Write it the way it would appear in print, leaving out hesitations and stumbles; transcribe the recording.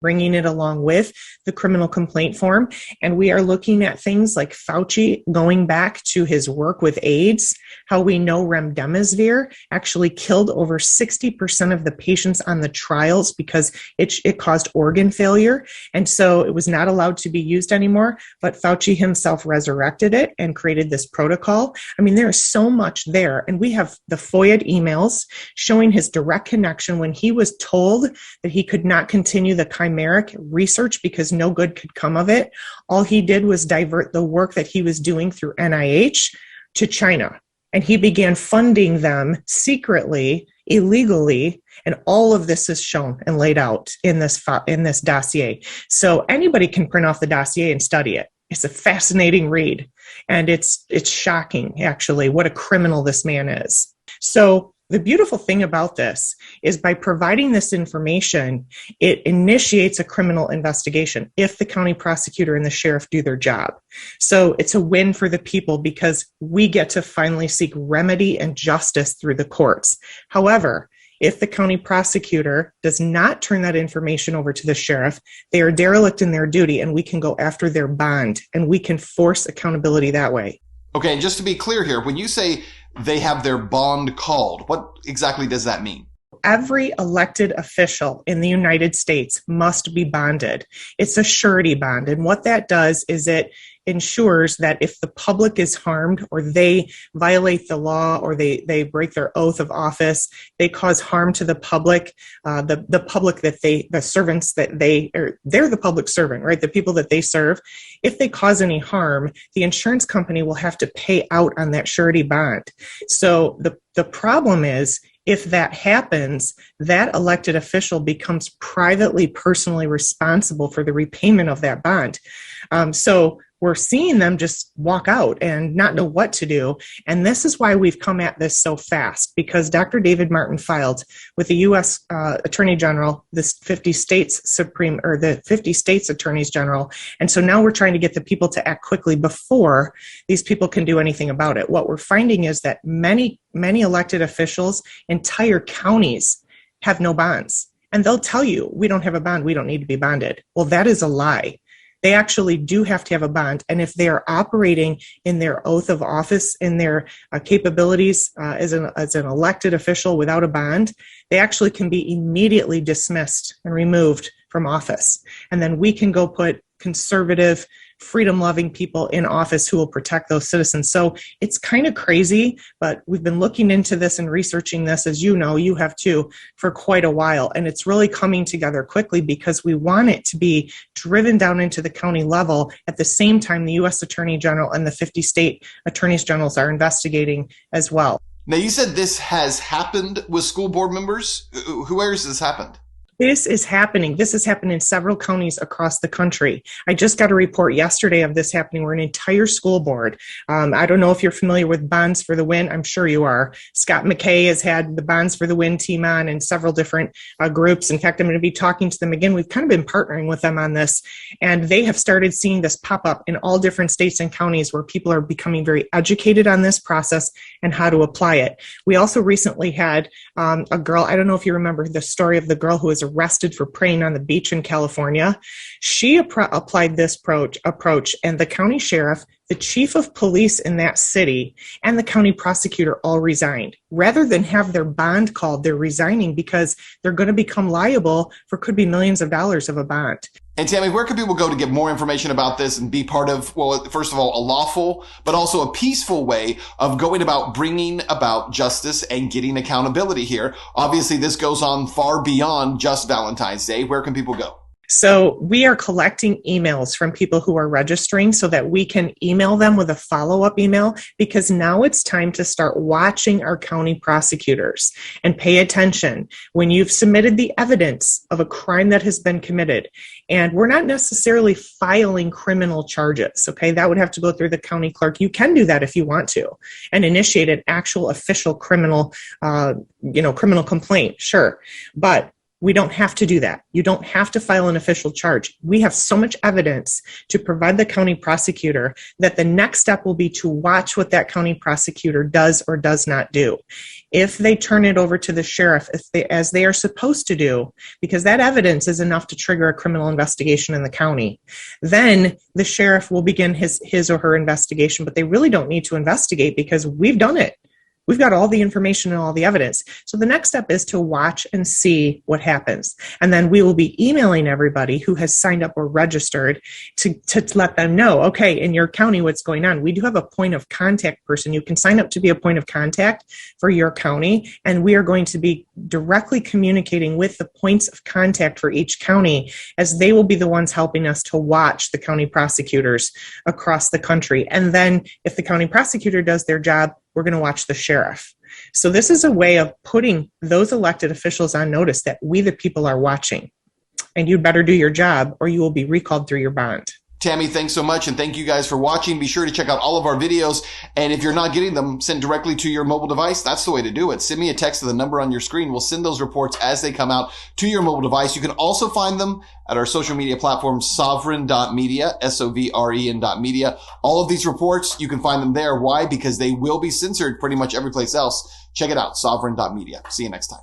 bringing it along with the criminal complaint form. And we are looking at things like Fauci going back to his work with AIDS, how we know remdesivir actually killed over 60% of the patients on the trials because it caused organ failure. And so it was not allowed to be used anymore, but Fauci himself resurrected it and created this protocol. I mean, there is so much there. And we have the FOIA emails showing his direct connection when he was told that he could not continue the chimeric research because no good could come of it. All he did was divert the work that he was doing through NIH to China. And he began funding them secretly, illegally, and all of this is shown and laid out in this dossier. So anybody can print off the dossier and study it. It's a fascinating read, and it's shocking, actually, what a criminal this man is. So the beautiful thing about this is by providing this information, it initiates a criminal investigation if the county prosecutor and the sheriff do their job. So it's a win for the people because we get to finally seek remedy and justice through the courts. However, if the county prosecutor does not turn that information over to the sheriff, they are derelict in their duty, and we can go after their bond, and we can force accountability that way. Okay, and just to be clear here, when you say they have their bond called, what exactly does that mean? Every elected official in the United States must be bonded. It's a surety bond. And what that does is it ensures that if the public is harmed or they violate the law or they break their oath of office, they cause harm to the public, the public that the servants that they're the public servant, right? The people that they serve. If they cause any harm, the insurance company will have to pay out on that surety bond. So the problem is, if that happens, that elected official becomes privately, personally responsible for the repayment of that bond. So we're seeing them just walk out and not know what to do. And this is why we've come at this so fast, because Dr. David Martin filed with the U.S. Attorney General, the 50 states attorneys general. And so now we're trying to get the people to act quickly before these people can do anything about it. What we're finding is that many elected officials, entire counties, have no bonds. And they'll tell you, we don't have a bond, we don't need to be bonded. Well, that is a lie. They actually do have to have a bond. And if they are operating in their oath of office, in their capabilities as an elected official without a bond, they actually can be immediately dismissed and removed from office. And then we can go put conservative, freedom-loving people in office who will protect those citizens. So it's kind of crazy, but we've been looking into this and researching this, as you know, you have too, for quite a while. And it's really coming together quickly because we want it to be driven down into the county level. At the same time, the U.S. Attorney General and the 50 state attorneys generals are investigating as well. Now, you said this has happened with school board members. Where has this happened? This is happening. This has happened in several counties across the country. I just got a report yesterday of this happening where an entire school board, I don't know if you're familiar with Bonds for the Win. I'm sure you are. Scott McKay has had the Bonds for the Win team on and several different groups. In fact, I'm going to be talking to them again. We've kind of been partnering with them on this, and they have started seeing this pop up in all different states and counties where people are becoming very educated on this process and how to apply it. We also recently had a girl, I don't know if you remember the story of the girl who was arrested for praying on the beach in California. She applied this approach, and the county sheriff, the chief of police in that city, and the county prosecutor all resigned. Rather than have their bond called, they're resigning because they're going to become liable for could be millions of dollars of a bond. And Tammy, where can people go to get more information about this and be part of, well, first of all, a lawful, but also a peaceful way of going about bringing about justice and getting accountability here? Obviously, this goes on far beyond just Valentine's Day. Where can people go? So we are collecting emails from people who are registering so that we can email them with a follow-up email, because now it's time to start watching our county prosecutors and pay attention when you've submitted the evidence of a crime that has been committed. And we're not necessarily filing criminal charges, okay? That would have to go through the county clerk. You can do that if you want to and initiate an actual official criminal complaint, sure. But We don't have to do that. You don't have to file an official charge. We have so much evidence to provide the county prosecutor that the next step will be to watch what that county prosecutor does or does not do. If they turn it over to the sheriff, as they are supposed to do, because that evidence is enough to trigger a criminal investigation in the county, then the sheriff will begin his or her investigation. But they really don't need to investigate because we've done it. We've got all the information and all the evidence. So the next step is to watch and see what happens. And then we will be emailing everybody who has signed up or registered to let them know, okay, in your county, what's going on. We do have a point of contact person. You can sign up to be a point of contact for your county, and we are going to be directly communicating with the points of contact for each county, as they will be the ones helping us to watch the county prosecutors across the country. And then if the county prosecutor does their job, we're going to watch the sheriff. So this is a way of putting those elected officials on notice that we, the people, are watching. And you'd better do your job or you will be recalled through your bond. Tammy, thanks so much. And thank you guys for watching. Be sure to check out all of our videos. And if you're not getting them sent directly to your mobile device, that's the way to do it. Send me a text to the number on your screen. We'll send those reports as they come out to your mobile device. You can also find them at our social media platform, sovereign.media, SOVREN.media. All of these reports, you can find them there. Why? Because they will be censored pretty much every place else. Check it out, sovereign.media. See you next time.